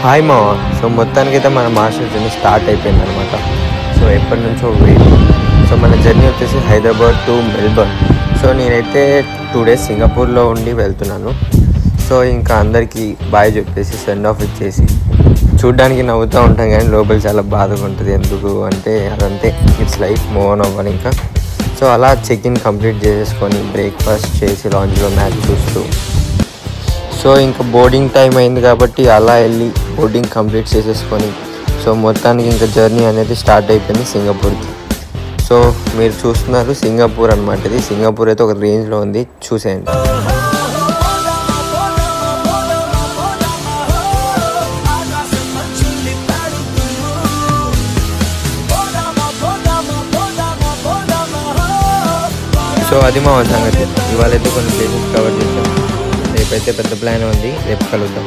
Hi మావా. So మొత్తానికైతే మన మాస్టర్ జర్నీ స్టార్ట్ అయిపోయింది అనమాట. సో ఎప్పటి నుంచో వెయిట్. సో మన జర్నీ వచ్చేసి హైదరాబాద్ టు మెల్బర్న్. సో నేనైతే 2 days సింగపూర్లో ఉండి వెళ్తున్నాను. సో ఇంకా అందరికీ బాయ్ చెప్పేసి సెండ్ ఆఫ్ ఇచ్చేసి చూడ్డానికి నవ్వుతూ ఉంటాం కానీ లోపల చాలా బాధగా ఉంటుంది. ఎందుకు అంటే అదంతే, ఇట్స్ లైఫ్, మూవ్ ఆన్ అవ్వాలి ఇంకా. సో అలా చెక్-ఇన్ కంప్లీట్ చేసేసుకొని బ్రేక్ఫాస్ట్ చేసి లాంజ్లో మ్యాచ్ చూస్తూ సో ఇంకా బోర్డింగ్ టైం అయింది కాబట్టి అలా వెళ్ళి బోర్డింగ్ కంప్లీట్ చేసేసుకొని సో మొత్తానికి ఇంకా జర్నీ అనేది స్టార్ట్ అయిపోయింది సింగపూర్కి. సో మీరు చూస్తున్నారు సింగపూర్ అనమాట. ఇది సింగపూర్ అయితే ఒక రేంజ్లో ఉంది, చూసేయండి. సో అది మా సంగతి. ఇవాళైతే కొన్ని ప్లేసెస్ కవర్ చేసాం. రేపైతే పెద్ద ప్లాన్ ఉంది, రేపు కలుద్దాం.